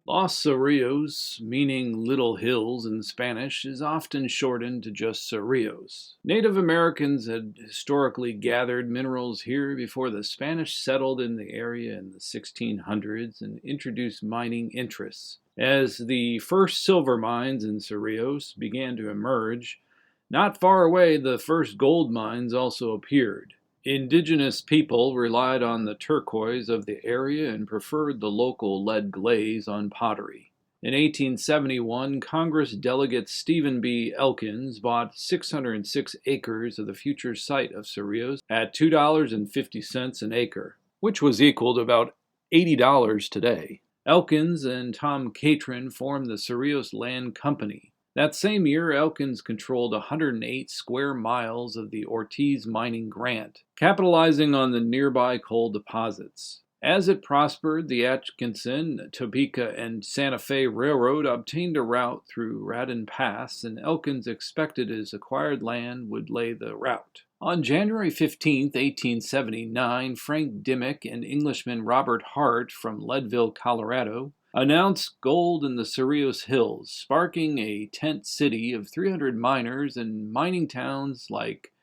Los Cerrillos, meaning little hills in Spanish, is often shortened to just Cerrillos. Native Americans had historically gathered minerals here before the Spanish settled in the area in the 1600s and introduced mining interests. As the first silver mines in Cerrillos began to emerge, not far away the first gold mines also appeared. Indigenous people relied on the turquoise of the area and preferred the local lead glaze on pottery. In 1871, Congress delegate Stephen B. Elkins bought 606 acres of the future site of Cerrillos at $2.50 an acre, which was equal to about $80 today. Elkins and Tom Catron formed the Cerrillos Land Company. That same year, Elkins controlled 108 square miles of the Ortiz Mining Grant, capitalizing on the nearby coal deposits. As it prospered, the Atchison, Topeka, and Santa Fe Railroad obtained a route through Radin Pass, and Elkins expected his acquired land would lay the route. On January 15, 1879, Frank Dimmick and Englishman Robert Hart from Leadville, Colorado, announced gold in the Cerrillos Hills, sparking a tent city of 300 miners in mining towns like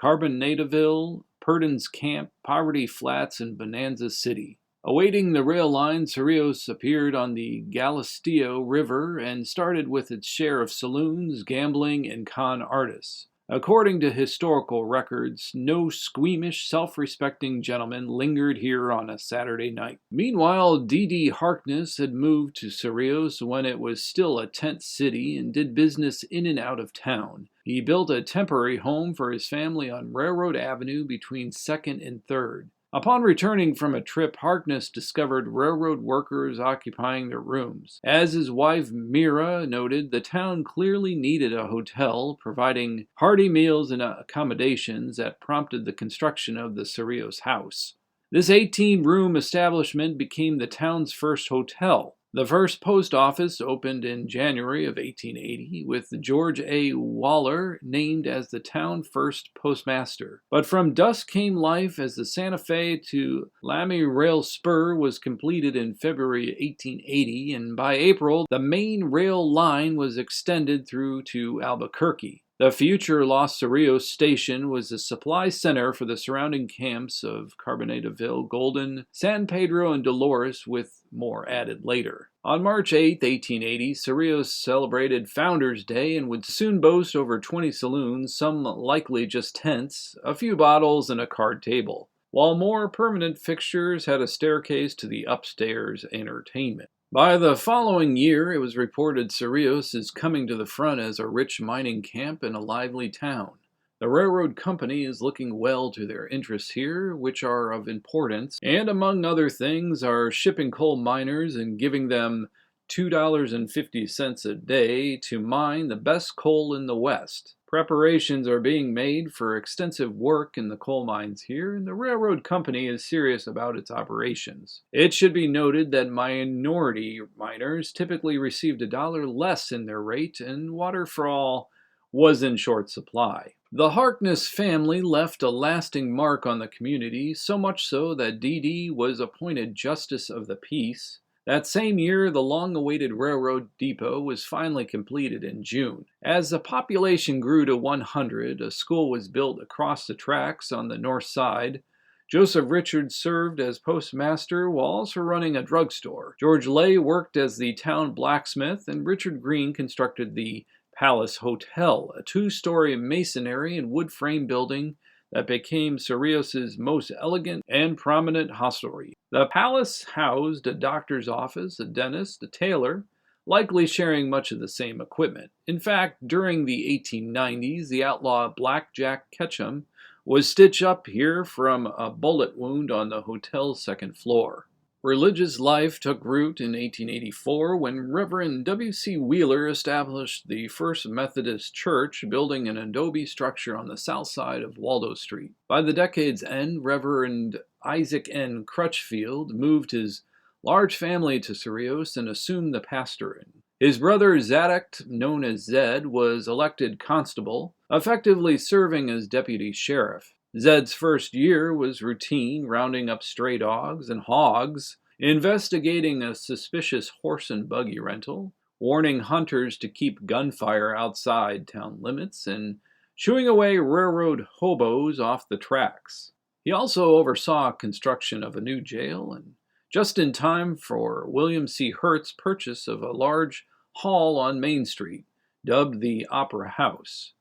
Carbonataville, Purdon's Camp, Poverty Flats, and Bonanza City. Awaiting the rail line, Cerrillos appeared on the Galisteo River and started with its share of saloons, gambling, and con artists. According to historical records, no squeamish, self-respecting gentleman lingered here on a Saturday night. Meanwhile, D.D. Harkness had moved to Cerrillos when it was still a tent city and did business in and out of town. He built a temporary home for his family on Railroad Avenue between 2nd and 3rd. Upon returning from a trip, Harkness discovered railroad workers occupying their rooms. As his wife Mira noted, the town clearly needed a hotel, providing hearty meals and accommodations that prompted the construction of the Cerrillos House. This 18-room establishment became the town's first hotel. The first post office opened in January of 1880, with George A. Waller named as the town's first postmaster. But from dusk came life as the Santa Fe to Lamy rail spur was completed in February 1880, and by April, the main rail line was extended through to Albuquerque. The future Los Cerrillos station was the supply center for the surrounding camps of Carbonataville, Golden, San Pedro, and Dolores, with more added later. On March 8, 1880, Cerrillos celebrated Founders Day and would soon boast over 20 saloons, some likely just tents, a few bottles, and a card table, while more permanent fixtures had a staircase to the upstairs entertainment. By the following year, it was reported Cerrillos is coming to the front as a rich mining camp and a lively town. The railroad company is looking well to their interests here, which are of importance, and among other things are shipping coal miners and giving them $2.50 a day to mine the best coal in the West. Preparations are being made for extensive work in the coal mines here, and the railroad company is serious about its operations. It should be noted that minority miners typically received $1 less in their rate, and water for all was in short supply. The Harkness family left a lasting mark on the community, so much so that D.D. was appointed Justice of the Peace. That same year, the long-awaited railroad depot was finally completed in June. As the population grew to 100, a school was built across the tracks on the north side. Joseph Richards served as postmaster while also running a drugstore. George Lay worked as the town blacksmith, and Richard Green constructed the Palace Hotel, a two-story masonry and wood frame building that became Cerrillos' most elegant and prominent hostelry. The palace housed a doctor's office, a dentist, a tailor, likely sharing much of the same equipment. In fact, during the 1890s, the outlaw Blackjack Ketchum was stitched up here from a bullet wound on the hotel's second floor. Religious life took root in 1884 when Reverend W.C. Wheeler established the First Methodist Church, building an adobe structure on the south side of Waldo Street. By the decade's end, Reverend Isaac N. Crutchfield moved his large family to Cerrillos and assumed the pastorate. His brother Zadok, known as Zed, was elected constable, effectively serving as deputy sheriff. Zed's first year was routine, rounding up stray dogs and hogs investigating a suspicious horse and buggy rental, warning hunters to keep gunfire outside town limits, and shooing away railroad hobos off the tracks. He also oversaw construction of a new jail, and just in time for William C. Hurt's purchase of a large hall on Main Street, dubbed the Opera House.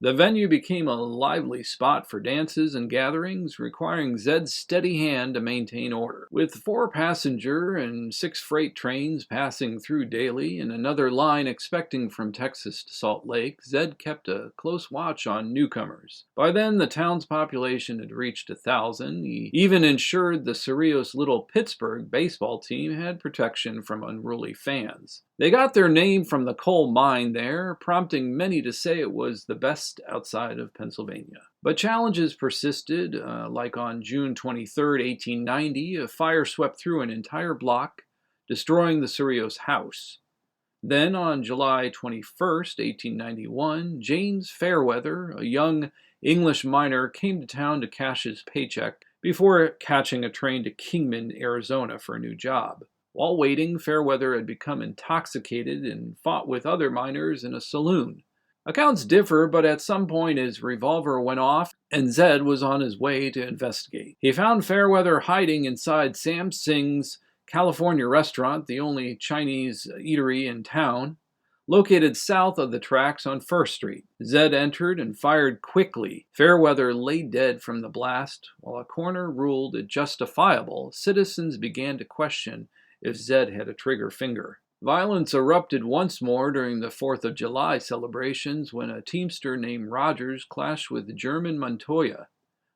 The venue became a lively spot for dances and gatherings, requiring Zed's steady hand to maintain order. With 4 passenger and 6 freight trains passing through daily and another line expecting from Texas to Salt Lake, Zed kept a close watch on newcomers. By then, the town's population had reached 1,000. He even ensured the Cerrillos Little Pittsburgh baseball team had protection from unruly fans. They got their name from the coal mine there, prompting many to say it was the best outside of Pennsylvania. But challenges persisted, like on June 23, 1890, a fire swept through an entire block, destroying the Cerrillos house. Then on July 21, 1891, James Fairweather, a young English miner, came to town to cash his paycheck before catching a train to Kingman, Arizona for a new job. While waiting, Fairweather had become intoxicated and fought with other miners in a saloon. Accounts differ, but at some point his revolver went off and Zed was on his way to investigate. He found Fairweather hiding inside Sam Sing's California restaurant, the only Chinese eatery in town, located south of the tracks on First Street. Zed entered and fired quickly. Fairweather lay dead from the blast. While a coroner ruled it justifiable, citizens began to question if Zed had a trigger finger. Violence erupted once more during the 4th of July celebrations when a teamster named Rogers clashed with German Montoya.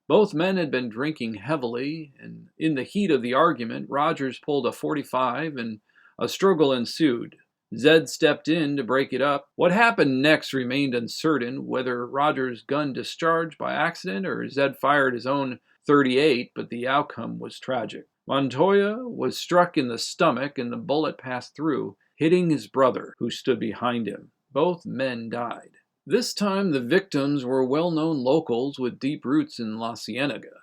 Both men had been drinking heavily, and in the heat of the argument, Rogers pulled a .45 and a struggle ensued. Zed stepped in to break it up. What happened next remained uncertain, whether Rogers' gun discharged by accident or Zed fired his own .38, but the outcome was tragic. Montoya was struck in the stomach and the bullet passed through, hitting his brother, who stood behind him. Both men died. This time the victims were well-known locals with deep roots in La Cienega.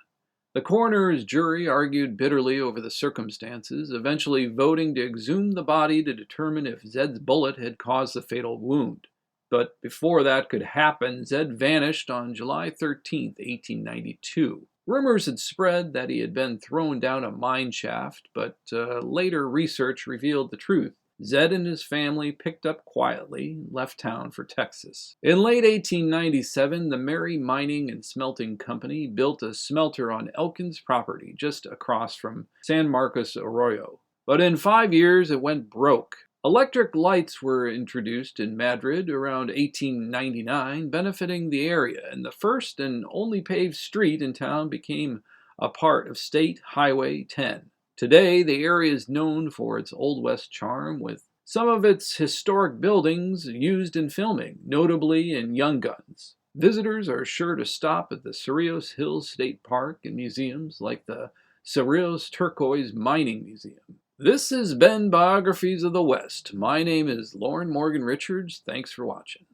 The coroner's jury argued bitterly over the circumstances, eventually voting to exhume the body to determine if Zed's bullet had caused the fatal wound. But before that could happen, Zed vanished on July 13, 1892. Rumors had spread that he had been thrown down a mine shaft, but later research revealed the truth. Zed and his family picked up quietly and left town for Texas. In late 1897, the Mary Mining and Smelting Company built a smelter on Elkins property just across from San Marcos Arroyo. But in 5 years, it went broke. Electric lights were introduced in Madrid around 1899, benefiting the area, and the first and only paved street in town became a part of State Highway 10. Today, the area is known for its Old West charm, with some of its historic buildings used in filming, notably in Young Guns. Visitors are sure to stop at the Cerrillos Hills State Park and museums like the Cerrillos Turquoise Mining Museum. This has been Biographies of the West. My name is Lorin Morgan-Richards. Thanks for watching.